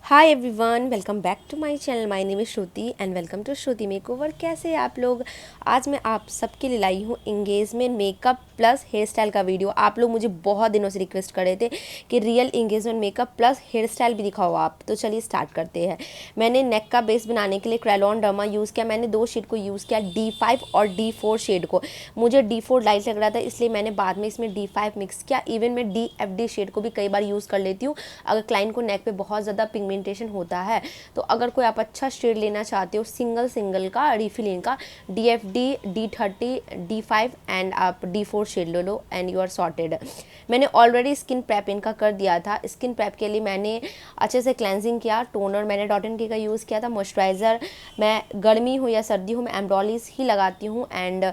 Hi everyone, welcome back to my channel. My name is Shruti and welcome to Shruti makeover. कैसे हैं आप लोग? आज मैं आप सबके लिए लाई हूँ engagement makeup plus hair style का वीडियो। आप लोग मुझे बहुत दिनों से रिक्वेस्ट कर रहे थे कि real engagement makeup plus hair style भी दिखाओ आप, तो चलिए स्टार्ट करते हैं। मैंने नेक का बेस बनाने के लिए क्रेलॉन डर्मा यूज़ किया। मैंने दो शेड को यूज़ किया, D5 और D4 शेड को। मुझे D4 लाइट लग रहा था, इसलिए मैंने बाद में इसमें D5 मिक्स किया। इवन मैं DFD शेड को भी कई बार यूज़ कर लेती हूँ अगर क्लाइंट को नेक पे बहुत ज़्यादा पिगमेंटेशन होता है। तो अगर कोई आप अच्छा शेड लेना चाहते हो सिंगल का रिफिलिंग का, DFD, D30, D5 एंड आप D4 शेड ले लो एंड यू आर सॉर्टेड। मैंने ऑलरेडी स्किन प्रेप इनका कर दिया था। स्किन प्रेप के लिए मैंने अच्छे से क्लेंजिंग किया। टोनर मैंने डॉट एंड की का यूज़ किया था। मॉइस्चराइज़र मैं गर्मी हो या सर्दी हो मैं एम्ब्रॉलीज ही लगाती हूँ एंड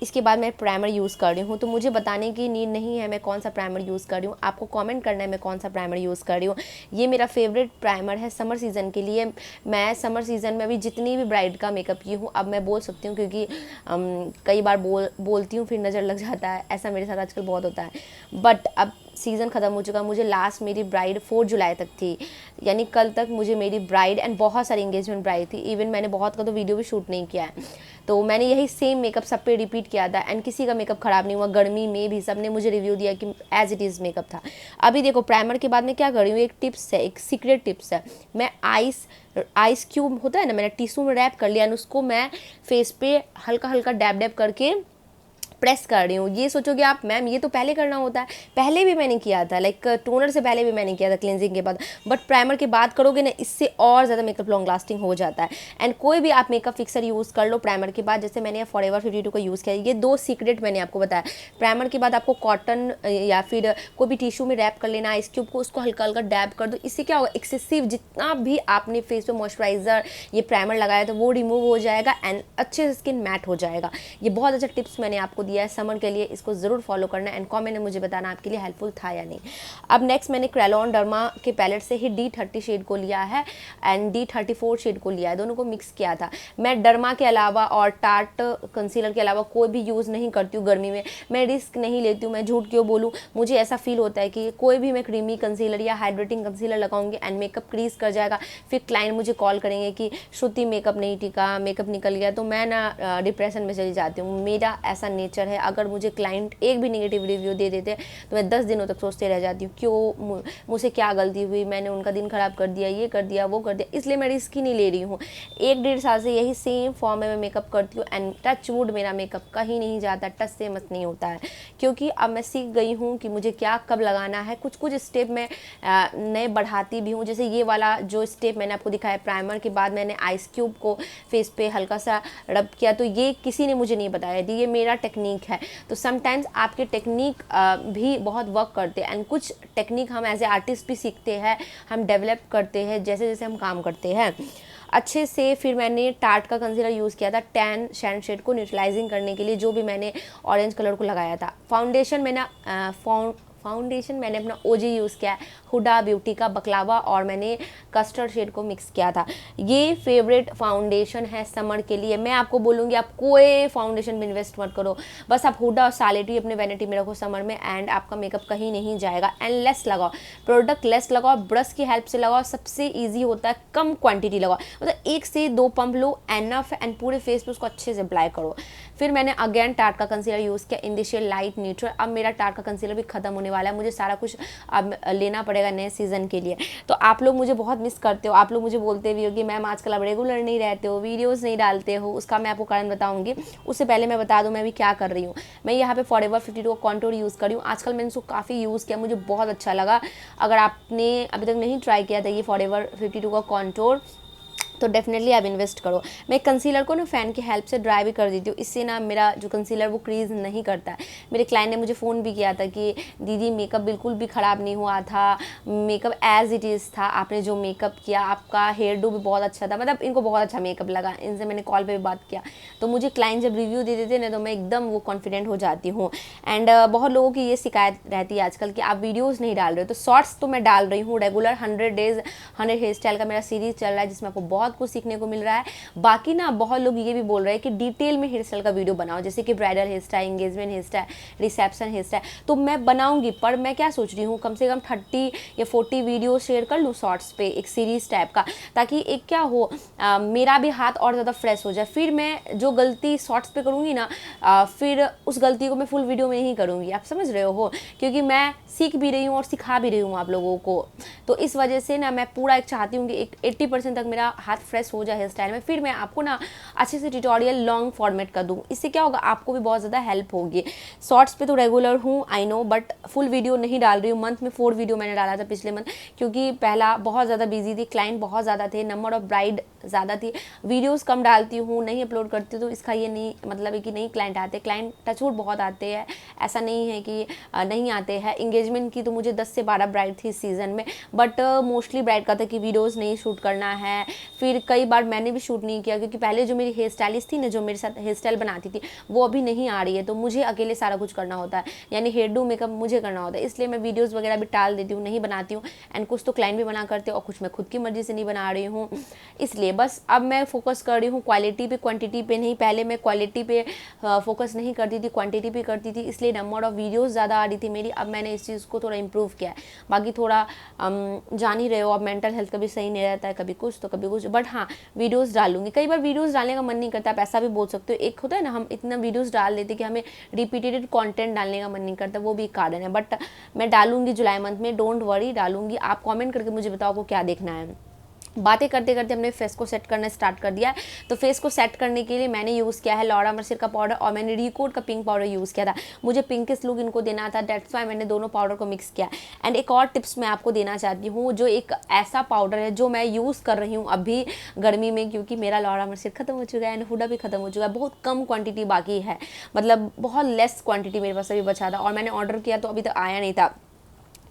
इसके बाद मैं प्राइमर यूज़ कर रही हूँ। तो मुझे बताने की नीड नहीं है मैं कौन सा प्राइमर यूज़ कर रही हूँ, आपको कमेंट करना है मैं कौन सा प्राइमर यूज़ कर रही हूँ। ये मेरा फेवरेट प्राइमर है समर सीज़न के लिए। मैं समर सीज़न में भी जितनी भी ब्राइड का मेकअप की हूँ, अब मैं बोल सकती हूँ क्योंकि कई बार बोलती हूँ फिर नज़र लग जाता है, ऐसा मेरे साथ आजकल बहुत होता है। बट अब सीज़न ख़त्म हो चुका। मुझे लास्ट मेरी ब्राइड 4 जुलाई तक थी, यानी कल तक मुझे मेरी ब्राइड एंड बहुत सारी एंगेजमेंट ब्राइड थी। इवन मैंने बहुत का तो वीडियो भी शूट नहीं किया है। तो मैंने यही सेम मेकअप सब पे रिपीट किया था एंड किसी का मेकअप ख़राब नहीं हुआ। गर्मी में भी सब ने मुझे रिव्यू दिया कि एज इट इज़ मेकअप था। अभी देखो प्राइमर के बाद मैं क्या कर रही हूँ, एक टिप्स है, एक सीक्रेट टिप्स है। मैं आइस क्यूब होता है ना, मैंने टिश्यू में रैप कर लिया एंड उसको मैं फेस पे हल्का हल्का डैब डैब करके प्रेस कर रही हूँ। ये सोचोगे आप मैम ये तो पहले करना होता है, पहले भी मैंने किया था, लाइक टोनर से पहले भी मैंने किया था क्लिनजिंग के बाद। बट प्राइमर के बाद करोगे ना, इससे और ज़्यादा मेकअप लॉन्ग लास्टिंग हो जाता है। एंड कोई भी आप मेकअप फिक्सर यूज़ कर लो प्राइमर के बाद, जैसे मैंने फॉरएवर 52 का यूज़ किया। ये 2 सीक्रेट मैंने आपको बताया। प्राइमर के बाद आपको कॉटन या फिर कोई भी टिश्यू में रैप कर लेना आइस क्यूब को, उसको हल्का हल्का डैब कर दो। इससे क्या होगा, एक्सेसिव जितना भी आपने फेस पे मॉइस्चराइजर ये प्राइमर लगाया तो वो रिमूव हो जाएगा एंड अच्छे से स्किन मैट हो जाएगा। ये बहुत अच्छा टिप्स मैंने आपको दिया है समर के लिए, इसको ज़रूर फॉलो करना एंड कमेंट में मुझे बताना आपके लिए हेल्पफुल था या नहीं। अब नेक्स्ट मैंने क्रेलॉन डर्मा के पैलेट से ही D30 शेड को लिया है एंड D34 शेड को लिया है, दोनों को मिक्स किया था। मैं डर्मा के अलावा और टार्ट कंसीलर के अलावा कोई भी यूज़ नहीं करती हूँ गर्मी में। मैं रिस्क नहीं लेती हूँ, मैं झूठ क्यों बोलूँ। मुझे ऐसा फील होता है कि कोई भी मैं क्रीमी कंसीलर या हाइड्रेटिंग कंसीलर लगाऊंगी एंड मेकअप क्रीज कर जाएगा, फिर क्लाइंट मुझे कॉल करेंगे कि श्रुति मेकअप नहीं टिका, मेकअप निकल गया, तो मैं ना डिप्रेशन में चली जाती हूँ। मेरा ऐसा नेचर है, अगर मुझे क्लाइंट एक भी नेगेटिव रिव्यू दे देते तो मैं 10 दिनों तक सोचते रह जाती हूँ क्यों, मुझसे क्या गलती हुई, मैंने उनका दिन खराब कर दिया, ये कर दिया वो कर दिया। इसलिए मैं रिस्क ही नहीं ले रही हूँ। 1-1.5 साल से यही सेम फॉर्म में मैं मेकअप करती हूँ एंड टच वुड मेरा मेकअप कहीं नहीं जाता, टच से मत नहीं होता है, क्योंकि अब मैं सीख गई हूँ कि मुझे क्या कब लगाना है। कुछ कुछ स्टेप मैं नए बढ़ाती भी हूँ। जैसे ये वाला जो स्टेप मैंने आपको दिखाया प्राइमर के बाद मैंने आइस क्यूब को फेस पे हल्का सा रब किया, तो ये किसी ने मुझे नहीं बताया थी, ये मेरा टेक्निक है। तो समटाइम्स आपके टेक्निक भी बहुत वर्क करते हैं एंड कुछ टेक्निक हम एज ए आर्टिस्ट भी सीखते हैं, हम डेवलप करते हैं जैसे जैसे हम काम करते हैं अच्छे से। फिर मैंने टार्ट का कंसीलर यूज़ किया था टैन शैन शेड को न्यूट्रलाइजिंग करने के लिए, जो भी मैंने ऑरेंज कलर को लगाया था। फाउंडेशन मैंने अपना OG यूज़ किया है, हुडा ब्यूटी का बकलावा, और मैंने कस्टर्ड शेड को मिक्स किया था। ये फेवरेट फाउंडेशन है समर के लिए। मैं आपको बोलूँगी आप कोई फाउंडेशन में इन्वेस्ट मत करो, बस आप हुडा और सालेटी अपने वैनिटी में रखो समर में एंड आपका मेकअप कहीं नहीं जाएगा। एंड लेस लगाओ, प्रोडक्ट लेस लगाओ, ब्रश की हेल्प से लगाओ, सबसे ईजी होता है, कम क्वान्टिटी लगाओ, मतलब 1 से 2 पंप लो एनफ एंड पूरे फेस पे उसको अच्छे से अप्लाई करो। फिर मैंने अगेन टार्ट का कंसीलर यूज़ किया in the shade light neutral. अब मेरा टार्ट का कंसीलर भी खत्म होने वाला है, मुझे सारा कुछ अब लेना पड़ेगा नए सीज़न के लिए। तो आप लोग मुझे बहुत मिस करते हो, आप लोग मुझे बोलते भी हो कि मैम आजकल अब रेगुलर नहीं रहते हो, वीडियोज़ नहीं डालते हो। उसका मैं आपको कारण बताऊँगी, उससे पहले मैं बता दूँ मैं अभी क्या कर रही हूँ। मैं यहाँ पे फॉरएवर 52 का कॉन्टूर यूज़ कर रही हूँ। आजकल मैंने उसको काफ़ी यूज़ किया, मुझे बहुत अच्छा लगा। अगर आपने अभी तक नहीं ट्राई किया था ये फॉरएवर 52 का कॉन्टूर तो डेफिनेटली आप इन्वेस्ट करो। मैं कंसीलर को ना फ़ैन की हेल्प से ड्राई भी कर देती हूँ, इससे ना मेरा जो कंसीलर वो क्रीज नहीं करता है। मेरे क्लाइंट ने मुझे फ़ोन भी किया था कि दीदी मेकअप बिल्कुल भी ख़राब नहीं हुआ था, मेकअप एज इट इज़ था, आपने जो मेकअप किया आपका हेयर डू भी बहुत अच्छा था, मतलब इनको बहुत अच्छा मेकअप लगा। इनसे मैंने कॉल पर भी बात किया, तो मुझे क्लाइंट जब रिव्यू दे देते ना तो मैं एकदम वो कॉन्फिडेंट हो जाती हूँ। एंड बहुत लोगों की ये शिकायत रहती है आजकल कि आप वीडियोज़ नहीं डाल रहे हो, तो शॉर्ट्स तो मैं डाल रही हूँ रेगुलर। 100 डेज़ 100 हेयर स्टाइल का मेरा सीरीज़ चल रहा है जिसमें आपको बहुत बहुत कुछ सीखने को मिल रहा है। बाकी ना बहुत लोग ये भी बोल रहे हैं कि डिटेल में हेयर स्टाइल का वीडियो बनाओ, जैसे कि bridal hair style, engagement hair style, reception hair style. तो मैं बनाऊंगी, पर मैं क्या सोच रही हूँ, कम से कम 30 या 40 वीडियो शेयर कर लूँ शॉर्ट्स पे, एक सीरीज टाइप का, ताकि एक क्या हो, मेरा भी हाथ और ज़्यादा फ्रेश हो जाए। फिर मैं जो गलती शॉर्ट्स पे करूँगी ना, फिर उस गलती को मैं फुल वीडियो में ही करूँगी। आप समझ रहे हो, क्योंकि मैं सीख भी रही हूँ और सिखा भी रही हूँ आप लोगों को। तो इस वजह से ना मैं पूरा एक चाहती हूँ कि एक 80% तक मेरा हाथ फ्रेश हो जाए हेयर स्टाइल में, फिर मैं आपको ना अच्छे से ट्यूटोरियल लॉन्ग फॉर्मेट कर दूँ। इससे क्या होगा, आपको भी बहुत ज़्यादा हेल्प होगी। शॉर्ट्स पे तो रेगुलर हूँ, I know, but full video नहीं डाल रही हूँ। मंथ में 4 वीडियो मैंने डाला था पिछले मंथ, क्योंकि पहला बहुत ज़्यादा बिजी थी, क्लाइंट बहुत ज़्यादा थे, नंबर ऑफ ब्राइड ज़्यादा थी, वीडियोज़ कम डालती हूँ, नहीं अपलोड करती हूँ। तो इसका ये नहीं मतलब है कि नहीं क्लाइंट आते, क्लाइंट टचवुड बहुत आते हैं, ऐसा नहीं है कि नहीं आते हैं। इंगेजमेंट की तो मुझे 10 से 12 ब्राइड थी इस सीज़न में, बट मोस्टली ब्राइड का था कि वीडियोज़ नहीं शूट करना है। फिर कई बार मैंने भी शूट नहीं किया, क्योंकि पहले जो मेरी हेयर स्टाइलिस्ट थी ना, जो मेरे साथ हेयर स्टाइल बनाती थी, वो अभी नहीं आ रही है, तो मुझे अकेले सारा कुछ करना होता है, यानी हेयर डू मेकअप मुझे करना होता है। इसलिए मैं वीडियोज़ वगैरह भी टाल देती हूँ, नहीं बनाती हूँ। एंड कुछ तो क्लाइंट भी मना करते हैं, और कुछ मैं खुद की मर्जी से नहीं बना रही हूँ। इसलिए बस अब मैं फोकस कर रही हूँ क्वालिटी पे, क्वांटिटी पे नहीं। पहले मैं क्वालिटी पे फोकस नहीं करती थी, क्वांटिटी पे करती थी, इसलिए नंबर ऑफ वीडियोस ज़्यादा आ रही थी मेरी। अब मैंने इस चीज़ को थोड़ा इंप्रूव किया है। बाकी थोड़ा जान ही रहे हो, अब मेंटल हेल्थ कभी सही नहीं रहता है, कभी कुछ तो कभी कुछ, बट हाँ वीडियोस डालूंगी। कई बार वीडियोस डालने का मन नहीं करता, आप ऐसा भी बोल सकते हो। एक होता है ना, हम इतना वीडियोस डाल देते कि हमें रिपीटेड कंटेंट डालने का मन नहीं करता, वो भी कारण है। बट मैं डालूंगी जुलाई मंथ में, डोंट वरी, डालूंगी। आप कमेंट करके मुझे बताओ आपको क्या देखना है। बातें करते करते हमने फेस को सेट करना स्टार्ट कर दिया है। तो फेस को सेट करने के लिए मैंने यूज़ किया है लॉरा मर्सिर का पाउडर, और मैंने रिकोड का पिंक पाउडर यूज़ किया था। मुझे पिंकिश लुक इनको देना था, दैट्स वाई मैंने दोनों पाउडर को मिक्स किया। एंड एक और टिप्स मैं आपको देना चाहती हूँ, जो एक ऐसा पाउडर है जो मैं यूज़ कर रही हूँ अभी गर्मी में, क्योंकि मेरा लॉरा मर्सिर खत्म हो चुका है एंड हुडा भी खत्म हो चुका है। बहुत कम क्वान्टिटी बाकी है, मतलब बहुत लेस क्वान्टिटी मेरे पास अभी बचा था, और मैंने ऑर्डर किया तो अभी तक आया नहीं था।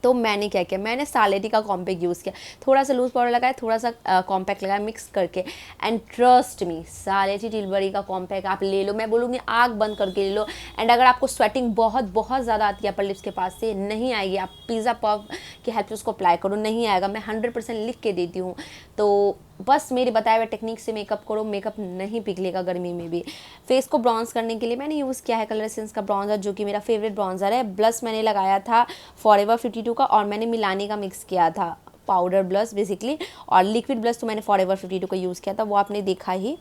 तो मैंने क्या किया, मैंने सालेटी का कॉम्पैक्ट यूज़ किया, थोड़ा सा लूज पाउडर लगाया, थोड़ा सा कॉम्पैक्ट लगाया मिक्स करके। एंड ट्रस्ट मी, सालेटी टिलबरी का कॉम्पैक्ट आप ले लो, मैं बोलूँगी आँख बंद करके ले लो। एंड अगर आपको स्वेटिंग बहुत बहुत ज़्यादा आती है अपर लिप्स के पास से, नहीं आएगी, आप पिज़्ज़ा पफ की हेल्प से उसको अप्लाई करो, नहीं आएगा, मैं 100% लिख के देती हूँ। तो बस मेरे बताए हुए टेक्निक से मेकअप करो, मेकअप नहीं पिघलेगा गर्मी में भी। फेस को ब्राउन्स करने के लिए मैंने यूज़ किया है कलर एसेंस का ब्राउन्जर, जो कि मेरा फेवरेट ब्राउन्जर है। ब्लश मैंने लगाया था फॉरएवर 52 का, और मैंने मिलानी का मिक्स किया था, पाउडर ब्लश बेसिकली। और लिक्विड ब्लश तो मैंने फॉरएवर 52 का यूज़ किया था, वो आपने देखा ही।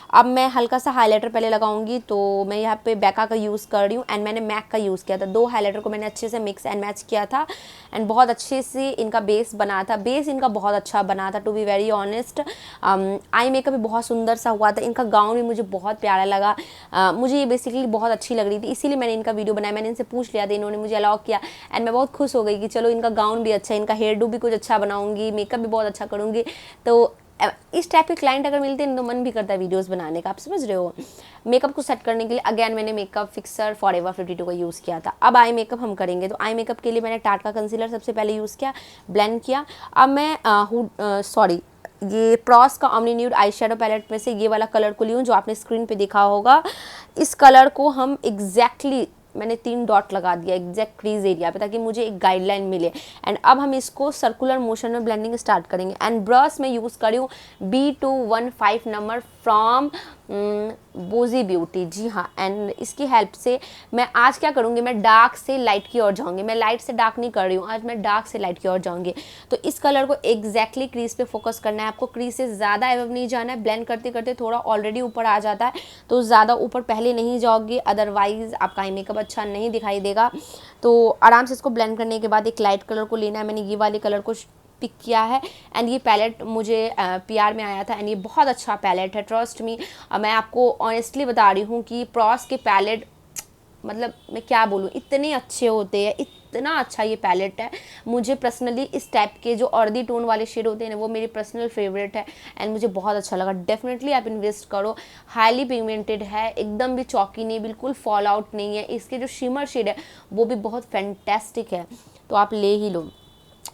अब मैं हल्का सा हाइलाइटर पहले लगाऊंगी, तो मैं यहाँ पे बैका का यूज़ कर रही हूँ, एंड मैंने मैक का यूज़ किया था। 2 हाइलाइटर को मैंने अच्छे से मिक्स एंड मैच किया था, एंड बहुत अच्छे से इनका बेस बना था। बेस इनका बहुत अच्छा बना था, to be very honest. Eye makeup भी बहुत सुंदर सा हुआ था, इनका गाउन भी मुझे बहुत प्यारा लगा। मुझे ये बेसिकली बहुत अच्छी लग रही थी, इसीलिए मैंने इनका वीडियो बनाया। मैंने इनसे पूछ लिया था, इन्होंने मुझे अलाउ किया, एंड मैं बहुत खुश हो गई कि चलो इनका गाउन भी अच्छा है, इनका हेयर डू भी कुछ अच्छा बनाऊंगी, मेकअप भी बहुत अच्छा करूँगी। तो इस टाइप के क्लाइंट अगर मिलते हैं तो मन भी करता है वीडियोस बनाने का, आप समझ रहे हो। मेकअप को सेट करने के लिए अगेन मैंने मेकअप फिक्सर फॉरएवर 52 का यूज़ किया था। अब आई मेकअप हम करेंगे, तो आई मेकअप के लिए मैंने टाट का कंसीलर सबसे पहले यूज़ किया, ब्लेंड किया। अब मैं ये प्रॉस का omni nude eye shadow palette में से ये वाला कलर को ली हूँ, जो आपने स्क्रीन पे देखा होगा। इस कलर को हम एग्जैक्टली मैंने 3 डॉट लगा दिया एग्जैक्ट क्रीज एरिया पे, ताकि मुझे एक गाइडलाइन मिले। एंड अब हम इसको सर्कुलर मोशन में ब्लेंडिंग स्टार्ट करेंगे। एंड ब्रश में यूज़ करी हूँ B215 नंबर फ्रॉम बोजी ब्यूटी, जी हाँ। एंड इसकी हेल्प से मैं आज क्या करूँगी, मैं डार्क से लाइट की ओर जाऊँगी। मैं लाइट से डार्क नहीं कर रही हूँ आज, मैं डार्क से लाइट की ओर जाऊँगी। तो इस कलर को एग्जैक्टली क्रीज पे फोकस करना है आपको, क्रीज से ज़्यादा एवं नहीं जाना है। ब्लेंड करते करते थोड़ा ऑलरेडी ऊपर आ जाता है, तो ज़्यादा ऊपर पहले नहीं जाओगे, अदरवाइज आपका आई मेकअप अच्छा नहीं दिखाई देगा। तो आराम से इसको ब्लेंड करने के बाद एक लाइट कलर को लेना है। मैंने ये वाले कलर को पिक किया है, एंड ये पैलेट मुझे PR में आया था, एंड ये बहुत अच्छा पैलेट है, ट्रस्ट मी। मैं आपको ऑनेस्टली बता रही हूँ कि प्रॉस के पैलेट, मतलब मैं क्या बोलूँ, इतने अच्छे होते हैं, इतना अच्छा ये पैलेट है। मुझे पर्सनली इस टाइप के जो अर्दी टोन वाले शेड होते हैं ना, वो मेरी पर्सनल फेवरेट है, एंड मुझे बहुत अच्छा लगा। डेफिनेटली आप इन्वेस्ट करो, हाईली पिगमेंटेड है, एकदम भी चौकी नहीं, बिल्कुल फॉल आउट नहीं है। इसके जो शिमर शेड है वो भी बहुत फैंटेस्टिक है, तो आप ले ही लो।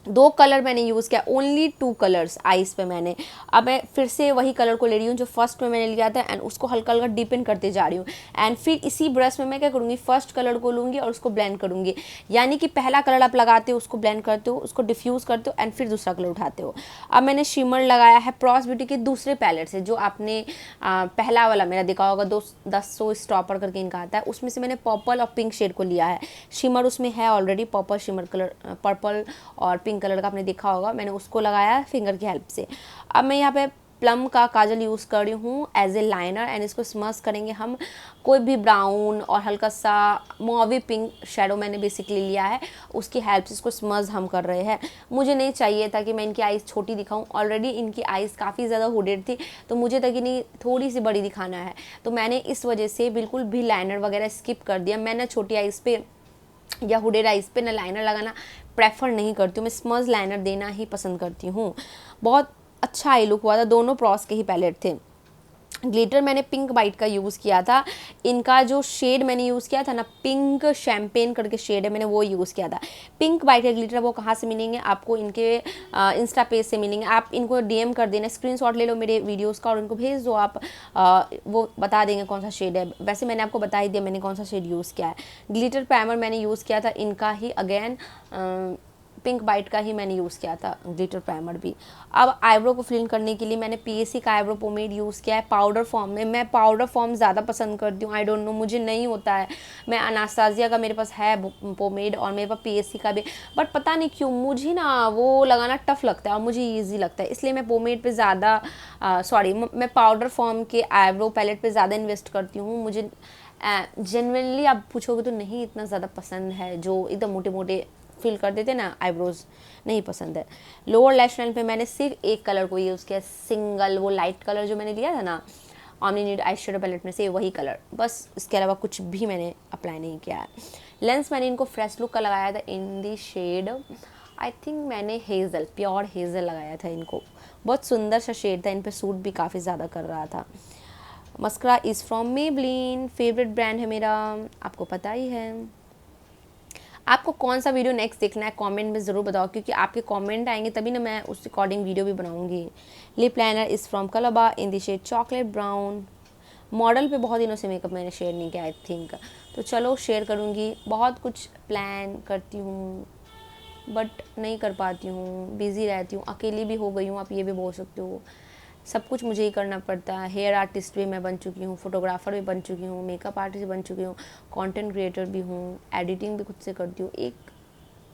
2 कलर मैंने यूज़ किया, ओनली 2 कलर्स आईज़ पे मैंने। अब मैं फिर से वही कलर को ले रही हूँ जो फर्स्ट में मैंने लिया था एंड उसको हल्का हल्का डीपन करते जा रही हूँ। एंड फिर इसी ब्रश में मैं क्या करूँगी, फर्स्ट कलर को लूँगी और उसको ब्लेंड करूँगी। यानी कि पहला कलर आप लगाते हो, उसको ब्लेंड करते हो, उसको डिफ्यूज़ करते हो एंड फिर दूसरा कलर उठाते हो। अब मैंने शिमर लगाया है प्रॉस ब्यूटी के दूसरे पैलेट से, जो आपने पहला वाला मेरा देखा होगा 1000 स्टॉपर करके इनका आता है, उसमें से मैंने पर्पल और पिंक शेड को लिया है। शिमर उसमें है already, purple shimmer colour, purple और पिंक कलर का आपने देखा होगा, मैंने उसको लगाया फिंगर की हेल्प से। अब मैं यहाँ पे प्लम का काजल यूज़ कर रही हूँ एज ए लाइनर एंड इसको स्मस करेंगे हम। कोई भी ब्राउन और हल्का सा मॉवी पिंक शेडो मैंने बेसिकली लिया है, उसकी हेल्प से इसको स्मस हम कर रहे हैं। मुझे नहीं चाहिए था कि मैं इनकी आइज़ छोटी दिखाऊं, ऑलरेडी इनकी आइज़ काफ़ी ज़्यादा हुडेड थी, तो मुझे था कि नहीं थोड़ी सी बड़ी दिखाना है, तो मैंने इस वजह से बिल्कुल भी लाइनर वगैरह स्किप कर दिया। मैंने छोटी आइज़ पे या हुडेड आइज़ पे ना लाइनर लगाना प्रेफर नहीं करती हूँ, मैं स्मज लाइनर देना ही पसंद करती हूँ। बहुत अच्छा आई लुक हुआ था, दोनों प्रॉस के ही पैलेट थे। ग्लिटर मैंने पिंक वाइट का यूज़ किया था। इनका जो शेड मैंने यूज़ किया था ना, पिंक शैम्पेन करके शेड है, मैंने वो यूज़ किया था। पिंक वाइट के ग्लिटर वो कहाँ से मिलेंगे आपको, इनके इंस्टा पेज से मिलेंगे। आप इनको डीएम कर देना, स्क्रीनशॉट ले लो मेरे वीडियोस का और इनको भेज दो आप, वो बता देंगे कौन सा शेड है। वैसे मैंने आपको बता ही दिया मैंने कौन सा शेड यूज़ किया है। ग्लिटर प्राइमर मैंने यूज़ किया था इनका ही, अगेन पिंक वाइट का ही मैंने यूज़ किया था ग्लिटर प्राइमर भी। अब आईब्रो को फिल करने के लिए मैंने पीएससी का आईब्रो पोमेड यूज़ किया है पाउडर फॉर्म में। मैं पाउडर फॉर्म ज़्यादा पसंद करती हूँ, आई डोंट नो मुझे नहीं होता है। मैं अनास्तासिया का मेरे पास है पोमेड और मेरे पास पीएससी का भी, बट पता नहीं क्यों मुझे ना वो लगाना टफ लगता है और मुझे ईजी लगता है, इसलिए मैं पोमेड पे ज़्यादा मैं पाउडर फॉर्म के आईब्रो पैलेट पे ज़्यादा इन्वेस्ट करती हूँ। मुझे जेन्युइनली आप पूछोगे तो नहीं इतना ज़्यादा पसंद है, जो एकदम मोटे मोटे फिल कर देते ना आईब्रोज, नहीं पसंद है। लोअर लैश लाइन पे मैंने सिर्फ एक कलर को यूज़ किया, सिंगल, वो लाइट कलर जो मैंने लिया था ना omni nude eye shadow palette में से, वही कलर बस, इसके अलावा कुछ भी मैंने अप्लाई नहीं किया है। लेंस मैंने इनको फ्रेश लुक का लगाया था इन दी शेड, आई थिंक मैंने हेज़ल, प्योर हेज़ल लगाया था इनको। बहुत सुंदर सा शेड था, इन पर सूट भी काफ़ी ज़्यादा कर रहा था। Mascara is from Maybelline, favourite brand है मेरा, आपको पता ही है। आपको कौन सा वीडियो नेक्स्ट देखना है कमेंट में ज़रूर बताओ, क्योंकि आपके कमेंट आएंगे तभी ना मैं उस अकॉर्डिंग वीडियो भी बनाऊंगी। Lip liner is from Colorbar in the shade chocolate brown. Model पे बहुत दिनों से मेकअप मैंने शेयर नहीं किया आई थिंक, तो चलो शेयर करूँगी। बहुत कुछ प्लान करती हूँ बट नहीं कर पाती हूँ, बिज़ी रहती हूँ, अकेली भी हो गई हूँ, आप ये भी बोल सकते हो। सब कुछ मुझे ही करना पड़ता है। हेयर आर्टिस्ट भी मैं बन चुकी हूँ, फोटोग्राफ़र भी बन चुकी हूँ, मेकअप आर्टिस्ट बन चुकी हूँ, कंटेंट क्रिएटर भी हूँ, एडिटिंग भी खुद से करती हूँ। एक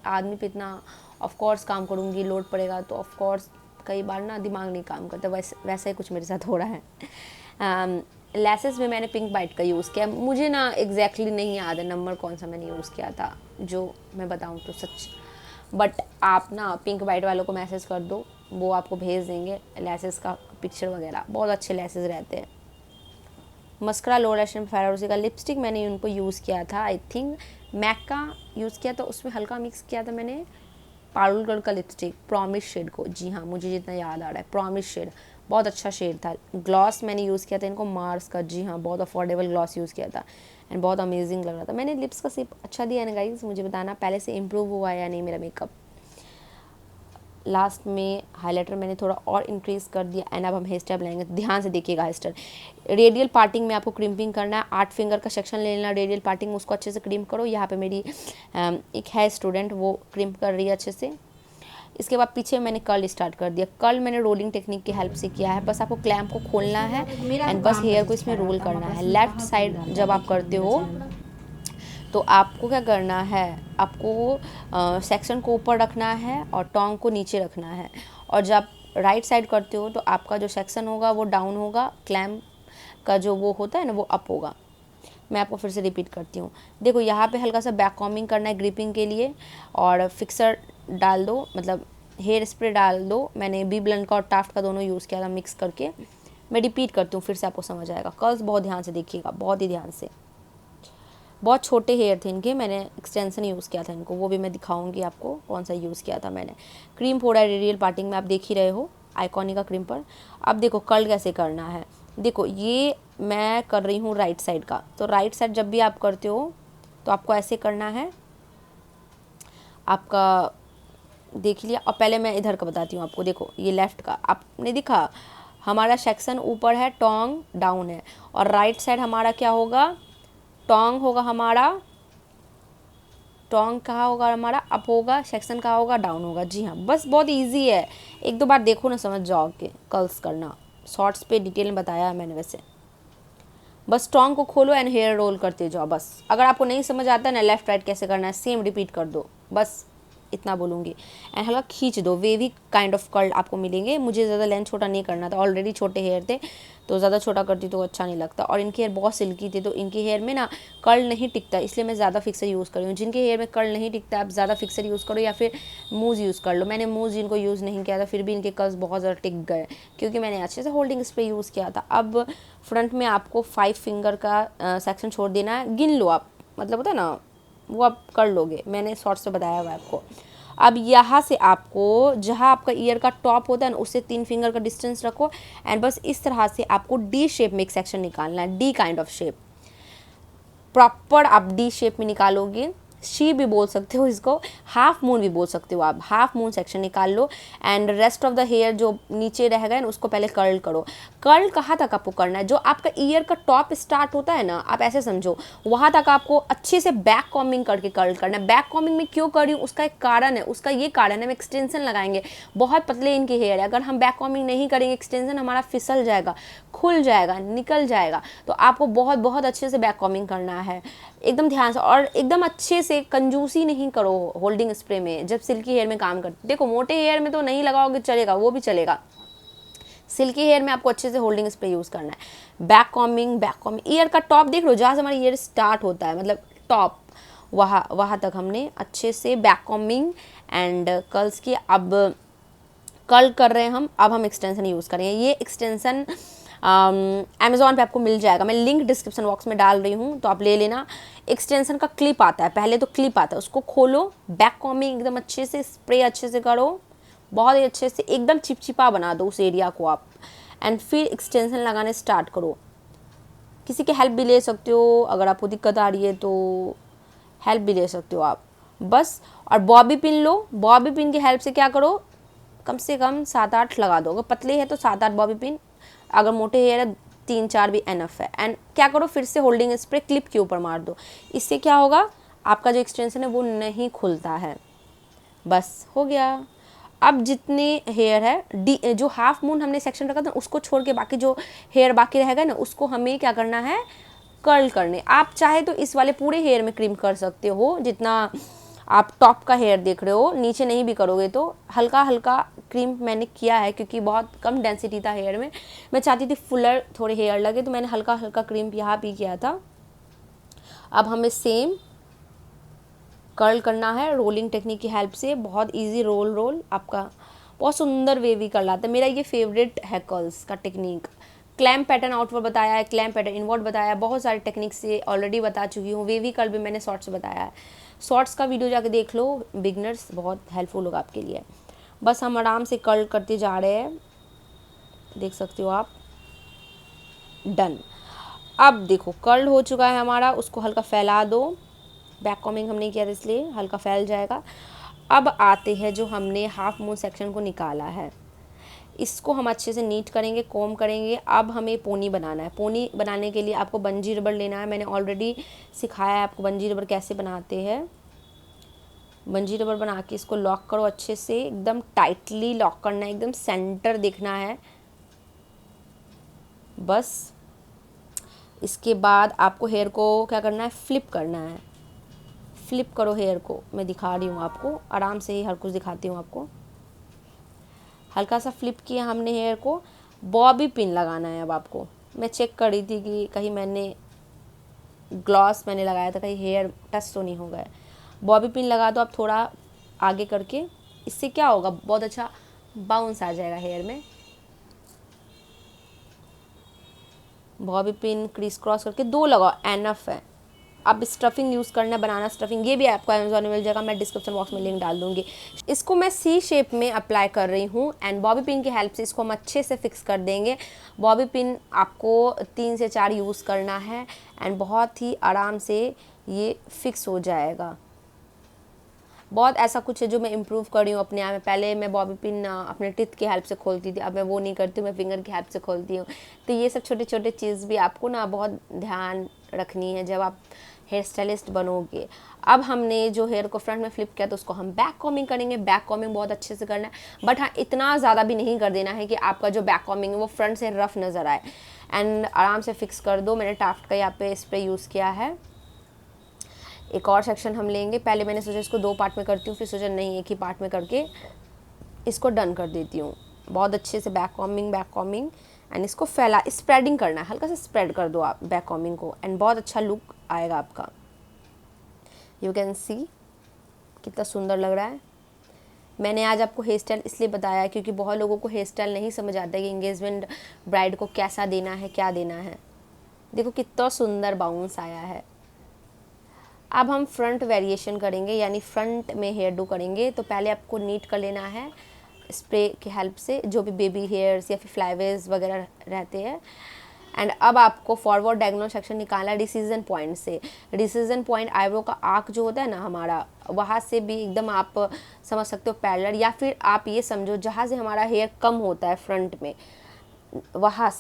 आदमी पे इतना ऑफ कोर्स काम करूँगी, लोड पड़ेगा तो ऑफ कोर्स कई बार ना दिमाग नहीं काम करता, वैसा ही कुछ मेरे साथ हो रहा है। लेसेस में मैंने पिंक वाइट का यूज़ किया, मुझे ना एग्जैक्टली नहीं याद है नंबर कौन सा मैंने यूज़ किया था, जो मैं बताऊँ तो सच, बट आप ना पिंक वाइट वालों को मैसेज कर दो, वो आपको भेज देंगे लेसेस का पिक्चर वगैरह, बहुत अच्छे लेसेस रहते हैं। मस्करा लोअर लैश फेरोज़ी का लिपस्टिक मैंने उनको यूज़ किया था, आई थिंक मैक का यूज़ किया था, उसमें हल्का मिक्स किया था मैंने पारुलगढ़ का लिपस्टिक प्रॉमिस शेड को, जी हाँ मुझे जितना याद आ रहा है प्रॉमिस शेड, बहुत अच्छा शेड था। ग्लॉस मैंने यूज़ किया था इनको मार्स का, जी हाँ बहुत अफोर्डेबल ग्लॉस यूज़ किया था एंड बहुत अमेजिंग लग रहा था। मैंने लिप्स का शेप अच्छा दिया है ना गाइस, मुझे बताना पहले से इम्प्रूव हुआ है या नहीं मेरा मेकअप। लास्ट में हाइलाइटर मैंने थोड़ा और इंक्रीज़ कर दिया एंड अब हम हेयर स्टाइल बनाएंगे, ध्यान से देखिएगा हेयर स्टाइल। रेडियल पार्टिंग में आपको क्रिम्पिंग करना है, 8 फिंगर का सेक्शन ले लेना रेडियल पार्टिंग, उसको अच्छे से क्रिम्प करो। यहाँ पे मेरी एक है स्टूडेंट, वो क्रिम्प कर रही है अच्छे से। इसके बाद पीछे मैंने कर्ल स्टार्ट कर दिया, कर्ल मैंने रोलिंग टेक्निक की हेल्प से किया है। बस आपको क्लैम्प को खोलना है एंड बस हेयर को इसमें रोल करना है। लेफ्ट साइड जब आप करते हो तो आपको क्या करना है, आपको सेक्शन को ऊपर रखना है और टोंग को नीचे रखना है, और जब राइट साइड करते हो तो आपका जो सेक्शन होगा वो डाउन होगा, क्लैम्प का जो वो होता है ना वो अप होगा। मैं आपको फिर से रिपीट करती हूँ, देखो यहाँ पे हल्का सा बैक कॉम्बिंग करना है ग्रिपिंग के लिए, और फिक्सर डाल दो, मतलब हेयर स्प्रे डाल दो। मैंने बी ब्लेंड का और टाफ्ट का दोनों यूज़ किया था मिक्स करके। मैं रिपीट करती हूँ फिर से आपको समझ आएगा। कर्ल्स बहुत ध्यान से देखिएगा, बहुत ही ध्यान से। बहुत छोटे हेयर थे इनके, मैंने एक्सटेंशन यूज़ किया था इनको, वो भी मैं दिखाऊंगी आपको कौन सा यूज़ किया था मैंने। क्रीम फोड़ा रेडियल पार्टिंग में आप देख ही रहे हो आइकॉनिक का क्रीम पर। अब देखो कर्ल कैसे करना है, देखो ये मैं कर रही हूँ राइट साइड का, तो राइट साइड जब भी आप करते हो तो आपको ऐसे करना है, आपका देख लिया। और पहले मैं इधर का बताती हूँ आपको। देखो ये लेफ़्ट का आपने दिखा, हमारा सेक्शन ऊपर है, टोंग डाउन है, और राइट साइड हमारा क्या होगा, टोंग होगा हमारा, टोंग कहाँ होगा हमारा, अप होगा, सेक्शन कहाँ होगा, डाउन होगा। जी हाँ, बस बहुत इजी है, एक दो बार देखो ना समझ जाओगे कर्ल्स करना। शॉर्ट्स पे डिटेल में बताया है मैंने वैसे। बस टोंग को खोलो एंड हेयर रोल करते जाओ बस। अगर आपको नहीं समझ आता है ना लेफ़्ट राइट कैसे करना है, सेम रिपीट कर दो, बस इतना बोलूँगी। एंड हल्का खींच दो, वेवी काइंड ऑफ कर्ल आपको मिलेंगे। मुझे ज़्यादा लेंथ छोटा नहीं करना था, ऑलरेडी छोटे हेयर थे, तो ज़्यादा छोटा करती तो अच्छा नहीं लगता। और इनके हेयर बहुत सिल्की थे, तो इनके हेयर में ना कर्ल नहीं टिकता, इसलिए मैं ज़्यादा फिक्सर यूज़ कर रही हूँ। जिनके हेयर में कर्ल नहीं टिकता, आप ज़्यादा फिक्सर यूज़ करो या फिर मूज़ यूज़ कर लो। मैंने मूज़ इनको यूज़ नहीं किया था, फिर भी इनके कर्ल्स बहुत ज़्यादा टिक गए, क्योंकि मैंने अच्छे से होल्डिंग स्प्रे यूज़ किया था। अब फ्रंट में आपको 5 फिंगर का सेक्शन छोड़ देना है, गिन लो आप, मतलब होता है ना वो आप कर लोगे, मैंने शॉर्ट्स में बताया हुआ है आपको। अब यहाँ से आपको जहाँ आपका ईयर का टॉप होता है ना, उससे 3 फिंगर का डिस्टेंस रखो, एंड बस इस तरह से आपको डी शेप में एक सेक्शन निकालना है, D kind of shape, proper आप डी शेप में निकालोगे। शी भी बोल सकते हो इसको, हाफ मून भी बोल सकते हो आप। हाफ मून सेक्शन निकाल लो, and rest of the hair जो नीचे रह गए ना उसको पहले कर्ल करो। कर्ल कहाँ तक आपको करना है, जो आपका ईयर का टॉप स्टार्ट होता है ना, आप ऐसे समझो वहाँ तक आपको अच्छे से बैक कॉम्बिंग करके कर्ल करना है। बैक कॉम्बिंग में क्यों कर रही हूँ, उसका एक कारण है, उसका ये कारण है, हम एक्सटेंशन लगाएंगे। बहुत पतले इनके हेयर है, अगर हम बैक कॉम्बिंग नहीं करेंगे एक्सटेंशन हमारा फिसल जाएगा, खुल जाएगा, निकल जाएगा। तो आपको बहुत बहुत अच्छे से बैक कॉम्बिंग करना है, एकदम ध्यान से, और एकदम अच्छे से। कंजूसी नहीं करो होल्डिंग स्प्रे में जब सिल्की हेयर में काम करते। देखो मोटे हेयर में तो नहीं लगाओगे चलेगा, वो भी चलेगा, सिल्की हेयर में आपको अच्छे से होल्डिंग स्प्रे यूज़ करना है। Back combing, back combing, year का टॉप देख लो, जहाँ से हमारा ईयर स्टार्ट होता है, मतलब टॉप, वहाँ तक हमने अच्छे से बैक कॉम्बिंग एंड कर्ल्स की। अब कर्ल कर रहे हैं हम, अब हम एक्सटेंशन यूज़ करेंगे। ये एक्सटेंशन अमेज़ॉन पे आपको मिल जाएगा, मैं लिंक डिस्क्रिप्शन बॉक्स में डाल रही हूँ, तो आप ले लेना। एक्सटेंशन का क्लिप आता है, पहले तो क्लिप आता है, उसको खोलो, बैक कॉम्बिंग एकदम अच्छे से, स्प्रे अच्छे से करो, बहुत ही अच्छे से, एकदम चिपचिपा बना दो उस एरिया को आप, एंड फिर एक्सटेंशन लगाने स्टार्ट करो। किसी की हेल्प भी ले सकते हो, अगर आपको दिक्कत आ रही है तो हेल्प भी ले सकते हो आप, बस। और bobby pin low, bobby pin की हेल्प से क्या करो, कम से कम 7-8 लगा दो। अगर पतले है तो 7-8 बॉबी पिन, अगर मोटे हेयर है 3-4 भी एनफ है। एंड क्या करो, फिर से होल्डिंग स्प्रे क्लिप के ऊपर मार दो। इससे क्या होगा, आपका जो एक्सटेंशन है वो नहीं खुलता है, बस हो गया। अब जितने हेयर है डी, जो हाफ मून हमने सेक्शन रखा था उसको छोड़ के बाकी जो हेयर बाकी रहेगा ना, उसको हमें क्या करना है, कर्ल करने। आप चाहे तो इस वाले पूरे हेयर में क्रीम कर सकते हो, जितना आप टॉप का हेयर देख रहे हो, नीचे नहीं भी करोगे तो हल्का हल्का क्रीम मैंने किया है, क्योंकि बहुत कम डेंसिटी था हेयर में, मैं चाहती थी फुलर थोड़े हेयर लगे, तो मैंने हल्का हल्का क्रीम यहाँ भी किया था। अब हमें सेम कर्ल करना है रोलिंग टेक्निक की हेल्प से, बहुत इजी रोल आपका बहुत सुंदर वेवी कर्ल आता है। मेरा ये फेवरेट है कर्ल्स का टेक्निक। क्लैम्प पैटर्न आउटवर्ड बताया है, क्लैम्प पैटर्न इनवर्ड बताया है, बहुत सारे टेक्निक से ऑलरेडी बता चुकी हूँ। वेवी कर्ल भी मैंने शॉर्ट्स बताया है, शॉर्ट्स का वीडियो जाके देख लो, बिगनर्स बहुत हेल्पफुल होगा आपके लिए। बस हम आराम से कर्ल करते जा रहे हैं, देख सकते हो आप, डन। अब देखो कर्ल हो चुका है हमारा, उसको हल्का फैला दो, बैक कॉमिंग हमने किया था इसलिए हल्का फैल जाएगा। अब आते हैं जो हमने हाफ मून सेक्शन को निकाला है, इसको हम अच्छे से नीट करेंगे, कोम करेंगे। अब हमें पोनी बनाना है। पोनी बनाने के लिए आपको बंजी रबर लेना है, मैंने ऑलरेडी सिखाया है आपको बंजी रबर कैसे बनाते हैं। बंजी रबर बना के इसको लॉक करो अच्छे से, एकदम टाइटली लॉक करना है, एकदम सेंटर देखना है, बस। इसके बाद आपको हेयर को क्या करना है, फ्लिप करना है। फ्लिप करो हेयर को, मैं दिखा रही हूँ आपको, आराम से ही हर कुछ दिखाती हूँ आपको। हल्का सा फ्लिप किया हमने हेयर को, बॉबी पिन लगाना है। अब आपको मैं चेक कर रही थी कि कहीं मैंने ग्लॉस मैंने लगाया था, कहीं हेयर टच तो नहीं हो गया। बॉबी पिन लगा दो आप थोड़ा आगे करके, इससे क्या होगा, बहुत अच्छा बाउंस आ जाएगा हेयर में। बॉबी पिन क्रीस क्रॉस करके 2 लगाओ, एनफ है। अब स्टफिंग यूज़ करना है, बनाना स्टफिंग, ये भी आपको अमेज़ॉन में मिल जाएगा, मैं डिस्क्रिप्शन बॉक्स में लिंक डाल दूँगी। इसको मैं सी शेप में अप्लाई कर रही हूँ, एंड बॉबी पिन की हेल्प से इसको हम अच्छे से फिक्स कर देंगे। बॉबी पिन आपको 3 से 4 यूज़ करना है, एंड बहुत ही आराम से ये फिक्स हो जाएगा। बहुत ऐसा कुछ है जो मैं इम्प्रूव कर रही हूँ अपने आप में। पहले मैं बॉबी पिन अपने टिथ की हेल्प से खोलती थी, अब मैं वो नहीं करती हूँ, मैं फिंगर की हेल्प से खोलती हूँ। तो ये सब छोटे छोटे चीज़ भी आपको ना बहुत ध्यान रखनी है जब आप हेयर स्टाइलिस्ट बनोगे। अब हमने जो हेयर को फ्रंट में फ्लिप किया तो उसको हम बैक कॉमिंग करेंगे। बैक कॉमिंग बहुत अच्छे से करना है, बट हाँ इतना ज़्यादा भी नहीं कर देना है कि आपका जो बैक कॉमिंग है वो फ्रंट से रफ नज़र आए। एंड आराम से फिक्स कर दो। मैंने टाफ्ट का यहाँ पे स्प्रे यूज़ किया है। एक और सेक्शन हम लेंगे। पहले मैंने सोचा इसको 2 पार्ट में करती हूँ, फिर सोचा नहीं एक ही पार्ट में करके इसको डन कर देती हूँ। बहुत अच्छे से बैक कॉमिंग एंड इसको फैला स्प्रेडिंग करना है, हल्का सा स्प्रेड कर दो आप बैक कॉमिंग को एंड बहुत अच्छा लुक आएगा आपका। यू कैन सी कितना सुंदर लग रहा है। मैंने आज आपको हेयर स्टाइल इसलिए बताया क्योंकि बहुत लोगों को हेयर स्टाइल नहीं समझ आता है कि एंगेजमेंट ब्राइड को कैसा देना है, क्या देना है। देखो कितना सुंदर बाउंस आया है। अब हम फ्रंट वेरिएशन करेंगे, यानी फ्रंट में हेयर डू करेंगे। तो पहले आपको नीट कर लेना है स्प्रे की हेल्प से, जो भी बेबी हेयर्स या फिर फ्लाईवेज वगैरह रहते हैं। एंड अब आपको फॉरवर्ड डायगोनल सेक्शन निकालना है डिसीजन पॉइंट से। डिसीजन पॉइंट आईब्रो का आर्क जो होता है ना हमारा, वहाँ से भी एकदम आप समझ सकते हो पैरेलल, या फिर आप ये समझो जहाँ से हमारा हेयर कम होता है फ्रंट में, वहाँ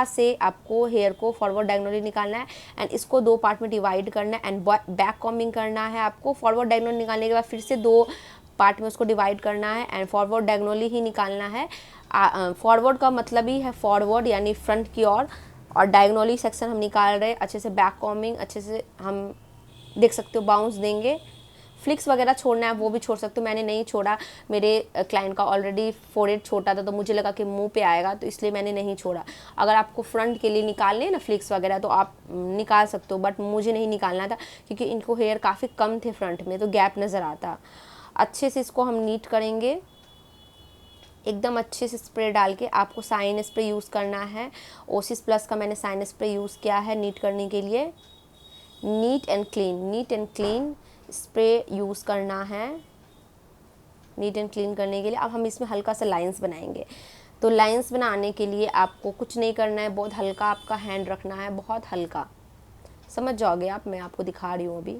से आपको हेयर को फॉरवर्ड डायगोनली निकालना है एंड इसको 2 पार्ट में डिवाइड करना है एंड बैक कॉमिंग करना है आपको। फॉरवर्ड डायगोनल निकालने के बाद फिर से 2 पार्ट में उसको डिवाइड करना है एंड फॉरवर्ड डायगोनली ही निकालना है। फॉरवर्ड का मतलब ही है फॉरवर्ड यानी फ्रंट की ओर, और डायगोनली सेक्शन हम निकाल रहे हैं अच्छे से। बैक कॉमिंग अच्छे से हम देख सकते हो बाउंस देंगे। फ्लिक्स वगैरह छोड़ना है वो भी छोड़ सकते हो, मैंने नहीं छोड़ा। मेरे क्लाइंट का ऑलरेडी फोरहेड छोटा था तो मुझे लगा कि मुंह पे आएगा, तो इसलिए मैंने नहीं छोड़ा। अगर आपको फ्रंट के लिए निकालने हैं ना फ्लिक्स वगैरह तो आप निकाल सकते हो, बट मुझे नहीं निकालना था क्योंकि इनको हेयर काफ़ी कम थे फ्रंट में, तो गैप नज़र आता। अच्छे से इसको हम नीट करेंगे एकदम अच्छे से स्प्रे डाल के। आपको साइन स्प्रे यूज़ करना है, ओसिस प्लस का मैंने साइन स्प्रे यूज़ किया है नीट करने के लिए। Neat and clean spray use करना है नीट एंड क्लीन करने के लिए। अब हम इसमें हल्का सा लाइंस बनाएंगे। तो लाइंस बनाने के लिए आपको कुछ नहीं करना है, बहुत हल्का आपका हैंड रखना है, बहुत हल्का, समझ जाओगे आप। मैं आपको दिखा रही हूँ अभी,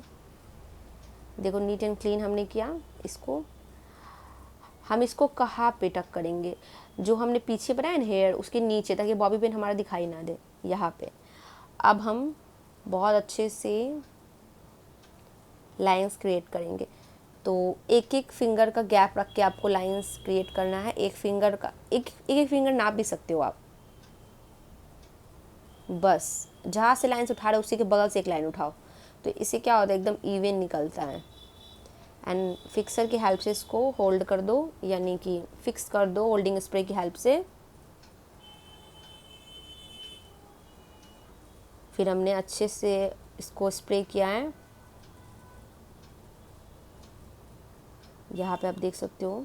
देखो नीट एंड क्लीन हमने किया। इसको हम इसको कहाँ पे टक करेंगे, जो हमने पीछे बनाया ना हेयर उसके नीचे, ताकि बॉबी पिन हमारा दिखाई ना दे, यहाँ पे। अब हम बहुत अच्छे से लाइंस क्रिएट करेंगे। तो एक एक फिंगर का गैप रख के आपको लाइंस क्रिएट करना है। एक फिंगर का एक फिंगर नाप भी सकते हो आप, बस जहाँ से लाइंस उठा रहे हो उसी के बगल से एक लाइन उठाओ, तो इससे क्या होता है एकदम इवन निकलता है। एंड फिक्सर की हेल्प से इसको होल्ड कर दो, यानी कि फिक्स कर दो होल्डिंग स्प्रे की हेल्प से। फिर हमने अच्छे से इसको स्प्रे किया है। यहाँ पे आप देख सकते हो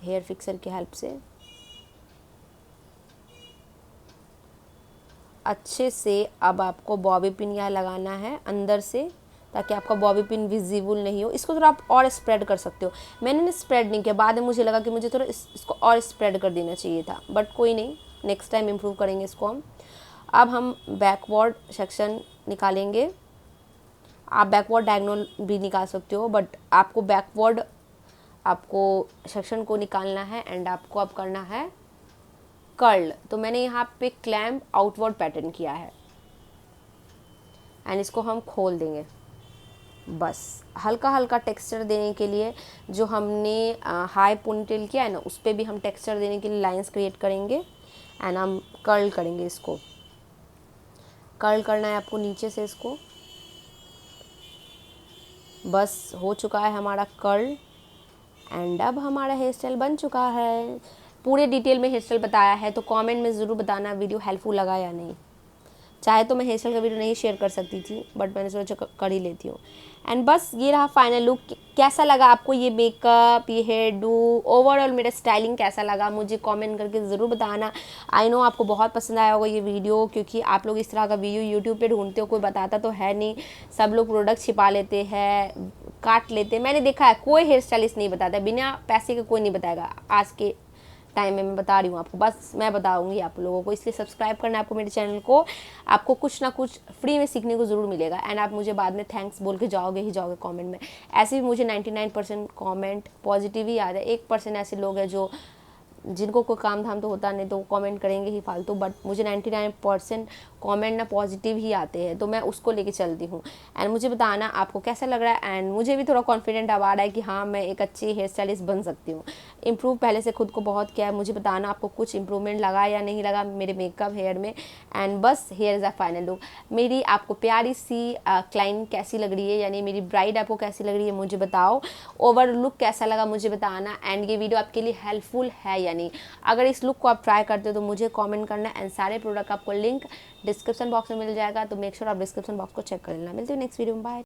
हेयर फिक्सर की हेल्प से अच्छे से। अब आपको बॉबी पिन यहाँ लगाना है अंदर से, ताकि आपका बॉबी पिन विजिबल नहीं हो। इसको थोड़ा आप और स्प्रेड कर सकते हो। मैंने ना स्प्रेड नहीं किया, बाद में मुझे लगा कि मुझे थोड़ा इसको और स्प्रेड कर देना चाहिए था, बट कोई नहीं, नेक्स्ट टाइम इम्प्रूव करेंगे इसको हम। अब हम बैकवर्ड सेक्शन निकालेंगे। आप बैकवर्ड डायगोनल भी निकाल सकते हो, बट आपको बैकवर्ड आपको सेक्शन को निकालना है एंड आपको अब करना है कर्ल। तो मैंने यहाँ पे क्लैम्प आउटवर्ड पैटर्न किया है एंड इसको हम खोल देंगे। बस हल्का हल्का टेक्सचर देने के लिए, जो हमने हाई पोनीटेल किया है ना उस पर भी हम टेक्सचर देने के लिए लाइंस क्रिएट करेंगे एंड हम कर्ल करेंगे। इसको कर्ल करना है आपको नीचे से इसको। बस हो चुका है हमारा कर्ल एंड अब हमारा हेयर स्टाइल बन चुका है। पूरे डिटेल में हेयर स्टाइल बताया है, तो कमेंट में ज़रूर बताना वीडियो हेल्पफुल लगा या नहीं। चाहे तो मैं हेयर स्टाइल का वीडियो नहीं शेयर कर सकती थी, बट मैंने सोचा कर ही लेती हूँ। एंड बस ये रहा फाइनल लुक। कैसा लगा आपको ये मेकअप, ये हेयर डू, ओवरऑल मेरा स्टाइलिंग कैसा लगा मुझे कमेंट करके ज़रूर बताना। आई नो आपको बहुत पसंद आया होगा ये वीडियो, क्योंकि आप लोग इस तरह का वीडियो यूट्यूब पे ढूंढते हो, कोई बताता तो है नहीं। सब लोग प्रोडक्ट छिपा लेते हैं, काट लेते हैं। मैंने देखा है कोई हेयर स्टाइलिस्ट नहीं बताता, बिना पैसे के कोई नहीं बताएगा आज के टाइम में मैं बता रही हूँ आपको, बस मैं बताऊँगी आप लोगों को, इसलिए सब्सक्राइब करना है आपको मेरे चैनल को। आपको कुछ ना कुछ फ्री में सीखने को ज़रूर मिलेगा एंड आप मुझे बाद में थैंक्स बोल के जाओगे ही जाओगे कमेंट में। ऐसे भी मुझे 99% कमेंट पॉजिटिव ही आता है, 1% ऐसे लोग हैं जो जिनको कोई काम धाम तो होता नहीं तो वो कमेंट करेंगे ही फालतू, बट मुझे 99% कमेंट ना पॉजिटिव ही आते हैं, तो मैं उसको लेके चलती हूँ। एंड मुझे बताना आपको कैसा लग रहा है, एंड मुझे भी थोड़ा कॉन्फिडेंट अब आ रहा है कि हाँ मैं एक अच्छी हेयर स्टाइलिस्ट बन सकती हूँ। इम्प्रूव पहले से खुद को बहुत किया है, मुझे बताना आपको कुछ इंप्रूवमेंट लगा या नहीं लगा मेरे मेकअप हेयर में। एंड बस here is a final look. मेरी आपको प्यारी सी क्लाइंट कैसी लग रही है, यानी मेरी ब्राइड आपको कैसी लग रही है मुझे बताओ। ओवर लुक कैसा लगा मुझे बताना, एंड ये वीडियो आपके लिए हेल्पफुल है या नहीं। अगर इस लुक को आप ट्राई करते हो तो मुझे कमेंट करना, एंड सारे प्रोडक्ट आपको लिंक डिस्क्रिप्शन बॉक्स में मिल जाएगा, तो मेक श्योर आप डिस्क्रिप्शन बॉक्स को चेक कर लेना। मिलते हैं नेक्स्ट वीडियो में, बाय।